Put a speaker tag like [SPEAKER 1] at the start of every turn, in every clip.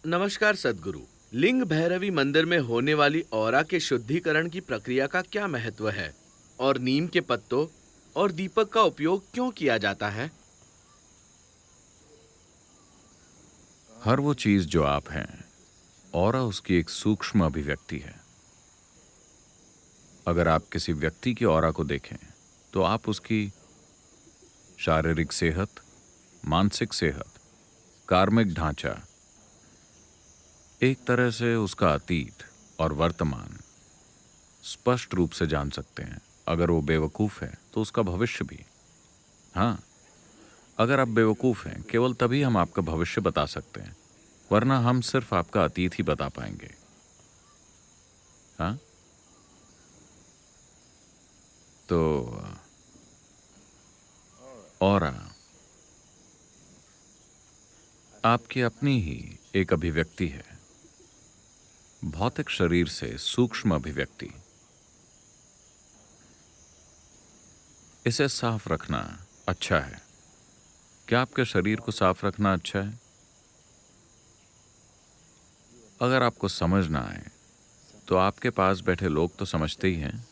[SPEAKER 1] नमस्कार सद्गुरु। लिंग भैरवी मंदिर में होने वाली ऑरा के शुद्धिकरण की प्रक्रिया का क्या महत्व है और नीम के पत्तों और दीपक का उपयोग क्यों किया जाता है?
[SPEAKER 2] हर वो चीज जो आप हैं, ऑरा उसकी एक सूक्ष्म अभिव्यक्ति है। अगर आप किसी व्यक्ति की ऑरा को देखें तो आप उसकी शारीरिक सेहत, मानसिक सेहत, कार्मिक ढांचा, एक तरह से उसका अतीत और वर्तमान स्पष्ट रूप से जान सकते हैं। अगर वो बेवकूफ है तो उसका भविष्य भी। हाँ, अगर आप बेवकूफ हैं केवल तभी हम आपका भविष्य बता सकते हैं, वरना हम सिर्फ आपका अतीत ही बता पाएंगे। हाँ, तो ऑरा आपकी अपनी ही एक अभिव्यक्ति है, भौतिक शरीर से सूक्ष्म अभिव्यक्ति। इसे साफ रखना अच्छा है। क्या आपके शरीर को साफ रखना अच्छा है? अगर आपको समझ ना आए तो आपके पास बैठे लोग तो समझते ही हैं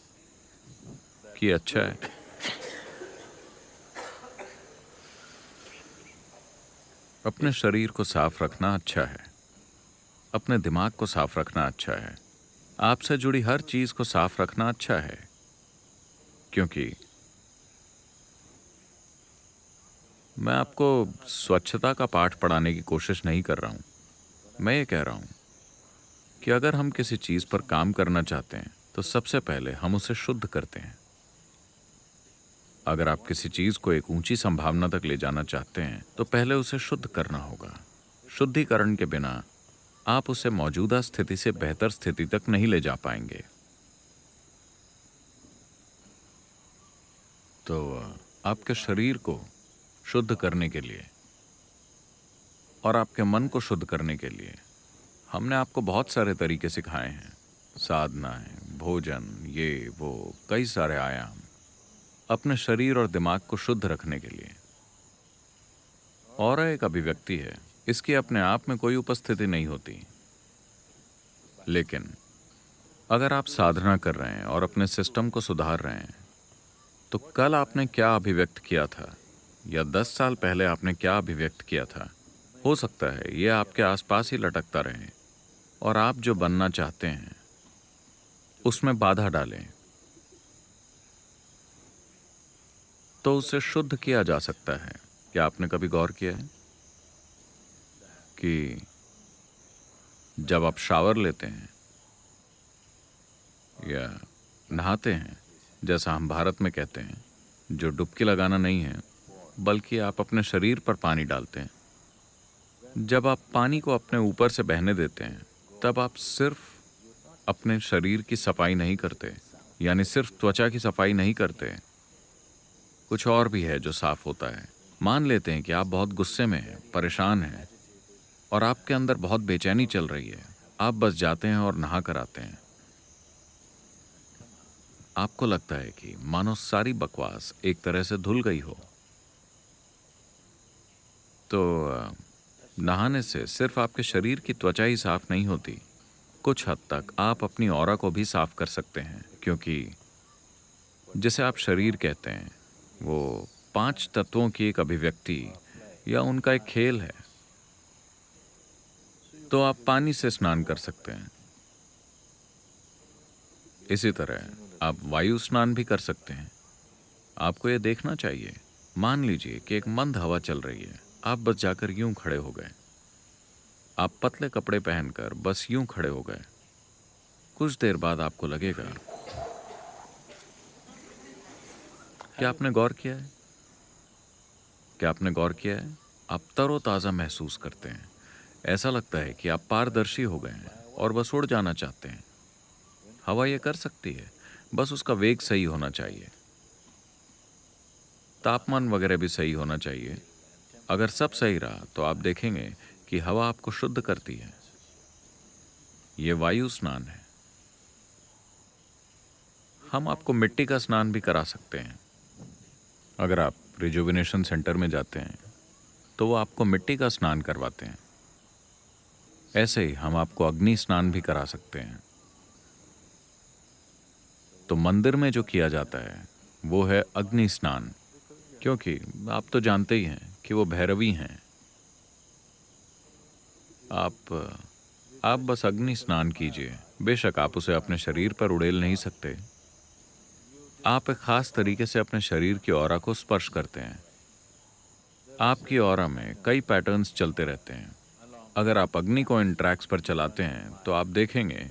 [SPEAKER 2] कि अच्छा है। अपने शरीर को साफ रखना अच्छा है, अपने दिमाग को साफ रखना अच्छा है, आपसे जुड़ी हर चीज को साफ रखना अच्छा है। क्योंकि मैं आपको स्वच्छता का पाठ पढ़ाने की कोशिश नहीं कर रहा हूं। मैं ये कह रहा हूं कि अगर हम किसी चीज पर काम करना चाहते हैं तो सबसे पहले हम उसे शुद्ध करते हैं। अगर आप किसी चीज को एक ऊंची संभावना तक ले जाना चाहते हैं तो पहले उसे शुद्ध करना होगा। शुद्धिकरण के बिना आप उसे मौजूदा स्थिति से बेहतर स्थिति तक नहीं ले जा पाएंगे। तो आपके शरीर को शुद्ध करने के लिए और आपके मन को शुद्ध करने के लिए हमने आपको बहुत सारे तरीके सिखाए हैं। साधनाएं, भोजन, ये वो कई सारे आयाम अपने शरीर और दिमाग को शुद्ध रखने के लिए। और एक अभिव्यक्ति है, इसकी अपने आप में कोई उपस्थिति नहीं होती। लेकिन अगर आप साधना कर रहे हैं और अपने सिस्टम को सुधार रहे हैं तो कल आपने क्या अभिव्यक्त किया था या 10 साल पहले आपने क्या अभिव्यक्त किया था, हो सकता है यह आपके आसपास ही लटकता रहे और आप जो बनना चाहते हैं उसमें बाधा डालें। तो उसे शुद्ध किया जा सकता है। क्या आपने कभी गौर किया है कि जब आप शावर लेते हैं या नहाते हैं, जैसा हम भारत में कहते हैं, जो डुबकी लगाना नहीं है बल्कि आप अपने शरीर पर पानी डालते हैं, जब आप पानी को अपने ऊपर से बहने देते हैं तब आप सिर्फ अपने शरीर की सफाई नहीं करते, यानी सिर्फ त्वचा की सफाई नहीं करते, कुछ और भी है जो साफ होता है। मान लेते हैं कि आप बहुत गुस्से में हैं, परेशान हैं और आपके अंदर बहुत बेचैनी चल रही है। आप बस जाते हैं और नहा कर आते हैं। आपको लगता है कि मानो सारी बकवास एक तरह से धुल गई हो। तो नहाने से सिर्फ आपके शरीर की त्वचा ही साफ नहीं होती, कुछ हद तक आप अपनी ऑरा को भी साफ कर सकते हैं। क्योंकि जिसे आप शरीर कहते हैं वो 5 तत्वों की एक अभिव्यक्ति या उनका एक खेल है। तो आप पानी से स्नान कर सकते हैं, इसी तरह आप वायु स्नान भी कर सकते हैं। आपको ये देखना चाहिए, मान लीजिए कि एक मंद हवा चल रही है, आप बस जाकर यूं खड़े हो गए। आप पतले कपड़े पहनकर बस यूं खड़े हो गए। कुछ देर बाद आपको लगेगा, क्या आपने गौर किया है? क्या आपने गौर किया है? आप तरोताजा महसूस करते हैं। ऐसा लगता है कि आप पारदर्शी हो गए हैं और बस उड़ जाना चाहते हैं। हवा ये कर सकती है, बस उसका वेग सही होना चाहिए, तापमान वगैरह भी सही होना चाहिए। अगर सब सही रहा तो आप देखेंगे कि हवा आपको शुद्ध करती है। ये वायु स्नान है। हम आपको मिट्टी का स्नान भी करा सकते हैं। अगर आप रिजुविनेशन सेंटर में जाते हैं तो वो आपको मिट्टी का स्नान करवाते हैं। ऐसे ही हम आपको अग्नि स्नान भी करा सकते हैं। तो मंदिर में जो किया जाता है वो है अग्नि स्नान, क्योंकि आप तो जानते ही हैं कि वो भैरवी हैं। आप बस अग्नि स्नान कीजिए। बेशक आप उसे अपने शरीर पर उड़ेल नहीं सकते। आप एक खास तरीके से अपने शरीर की ऑरा को स्पर्श करते हैं। आपकी ऑरा में कई पैटर्न्स चलते रहते हैं। अगर आप अग्नि को इन ट्रैक्स पर चलाते हैं तो आप देखेंगे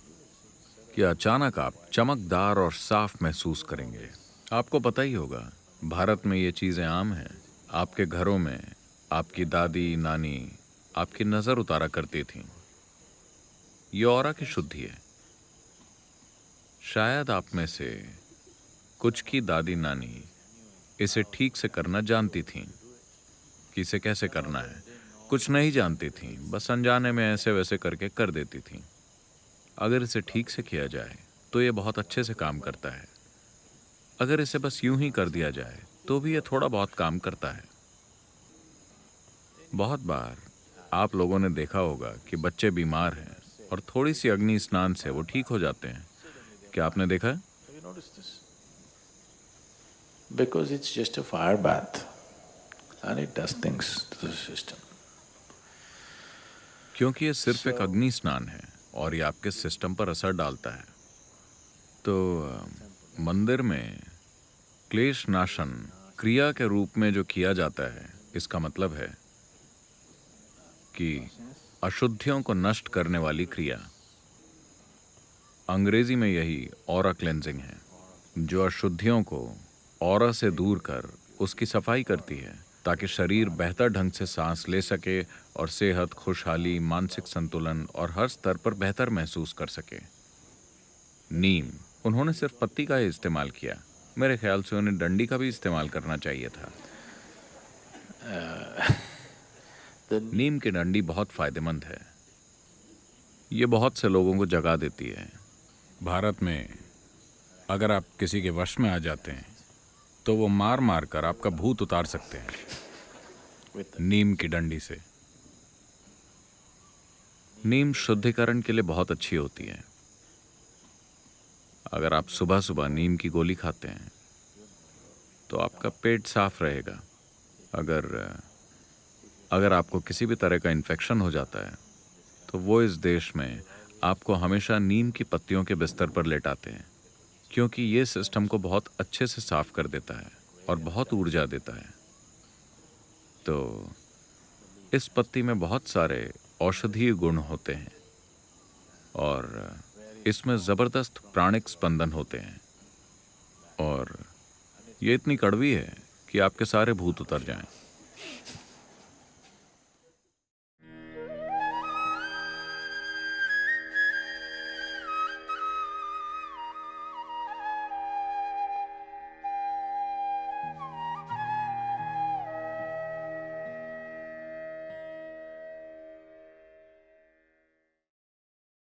[SPEAKER 2] कि अचानक आप चमकदार और साफ महसूस करेंगे। आपको पता ही होगा, भारत में ये चीज़ें आम हैं। आपके घरों में आपकी दादी नानी आपकी नज़र उतारा करती थीं। ये ऑरा की शुद्धि है। शायद आप में से कुछ की दादी नानी इसे ठीक से करना जानती थीं कि इसे कैसे करना है। कुछ नहीं जानती थीं, बस अनजाने में ऐसे वैसे करके कर देती थीं। अगर इसे ठीक से किया जाए तो ये बहुत अच्छे से काम करता है। अगर इसे बस यूं ही कर दिया जाए तो भी ये थोड़ा बहुत काम करता है। बहुत बार आप लोगों ने देखा होगा कि बच्चे बीमार हैं और थोड़ी सी अग्नि स्नान से वो ठीक हो जाते हैं। क्या आपने देखा है?
[SPEAKER 3] Have you noticed this? Because it's just a fire bath and it does things to the system.
[SPEAKER 2] क्योंकि ये सिर्फ एक अग्नि स्नान है और ये आपके सिस्टम पर असर डालता है। तो मंदिर में क्लेश नाशन क्रिया के रूप में जो किया जाता है, इसका मतलब है कि अशुद्धियों को नष्ट करने वाली क्रिया। अंग्रेजी में यही ऑरा क्लेंजिंग है, जो अशुद्धियों को ऑरा से दूर कर उसकी सफाई करती है ताकि शरीर बेहतर ढंग से सांस ले सके और सेहत, खुशहाली, मानसिक संतुलन और हर स्तर पर बेहतर महसूस कर सके। नीम, उन्होंने सिर्फ पत्ती का ही इस्तेमाल किया। मेरे ख्याल से उन्हें डंडी का भी इस्तेमाल करना चाहिए था। नीम की डंडी बहुत फायदेमंद है। ये बहुत से लोगों को जगा देती है। भारत में अगर आप किसी के वश में आ जाते हैं तो वो मार मार कर आपका भूत उतार सकते हैं नीम की डंडी से। नीम शुद्धिकरण के लिए बहुत अच्छी होती है। अगर आप सुबह सुबह नीम की गोली खाते हैं तो आपका पेट साफ रहेगा। अगर आपको किसी भी तरह का इन्फेक्शन हो जाता है तो वो इस देश में आपको हमेशा नीम की पत्तियों के बिस्तर पर लेटाते हैं, क्योंकि ये सिस्टम को बहुत अच्छे से साफ कर देता है और बहुत ऊर्जा देता है। तो इस पत्ती में बहुत सारे औषधीय गुण होते हैं और इसमें ज़बरदस्त प्राणिक स्पंदन होते हैं और ये इतनी कड़वी है कि आपके सारे भूत उतर जाएं।